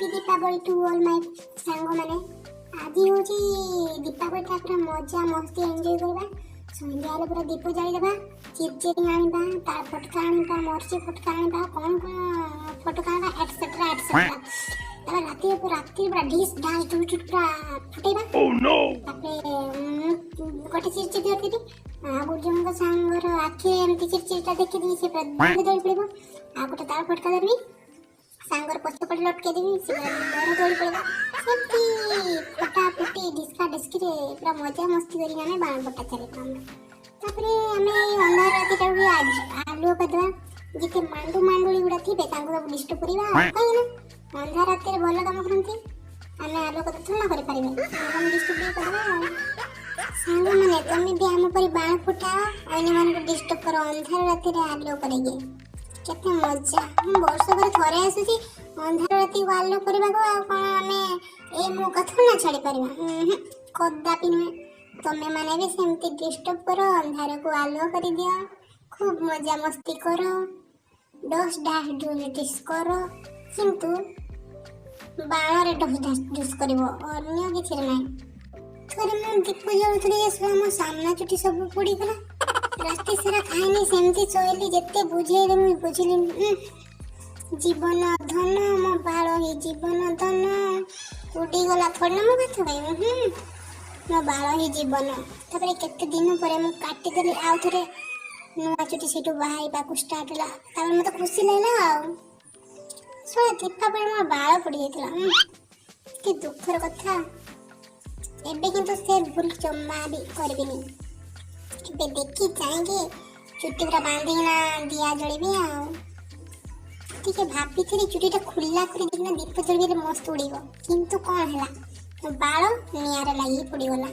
Happy Deepavali to all my सांग माने। आज हूँ दीपावली पूरा मजा मस्ती एंजॉय करवा। संध्या पूरा दीप जाली देवा, चिरचिरी आनिबा, तार फटका आनिबा, मर्ची फटका आनिबा, कौन कौन फटका आनिबा एटसेट्रा एटसेट्रा। तापर राती पूरा ढिस ढास डुट पूरा फुटेबा। Oh no. तापर गोटे चिरचिरी करती आ गुजंग सांगर आखे एमती चिरचिरीटा देखि दी से पूरा दौड़ी पड़िबो। आ गोटे तार फटका देबी सांगर पछ पटे लटके देबी से पूरा दौड़ी पड़िबो। सेमती फटा फटी डिस्का डिस्की रे पूरा मजा मस्ती करी गाने बाण फटा चले काम। तापरे हमें अंधार राती टाउ आलू कदवा जिते मांडू मांडुली गुडा थिबे तांको सब डिस्ट परिबा काई ना अंधार राती रे भलो काम करंती हमें आलू कद थोड़ा करि परिबे हम डिस्ट भी करबा। सांग माने तमे भी हम परि बाण फुटाओ अन्य मान को डिस्ट करो अंधार राती रे आलू करेगे केते मजा। हम वर्ष पर थरे आसुची अंधार राती को आलू करबा को आ कोन हमें ए मो कथा ना छाड़ी परिबा कदापि नुहे। तमे माने भी सेमती डिस्टर्ब करो अंधार को आलू करि दियो खूब मजा मस्ती करो डस डास डुस करो किंतु बाण रे डस डास डुस करबो अन्य किछि नै। थोड़े मैं दीप जलुथली जे हम सामना चुटी सब पड़ी गला रास्ते सारा खाइनी सेमती सोइली जेते बुझेले मु बुझिली जीवन धन मो बाळ ही जीवन धन उडी गला थोड़े मो कथा भाई मो बाळ ही जीवन। तापरे केते दिन परे मु काटी देली आउ थरे नुआ चुटी सेटु बाहाई पाकु स्टार्ट ला तापर मते खुशी लागला आ सो दीपावली मो बाळ पड़ी जातला कि दुखर कथा। एबे किंतु से भूल जम्मा भी करबिनी एबे देखि चाहेंगे चुट्टी पूरा बांधिना दिया जळबी आ ठीक है भाभी थी चुट्टीटा खुल्ला कर देखना दीप जळबी मस्त उड़ीबो किंतु कोन हला बाळ नियारे लागि पड़ी गला।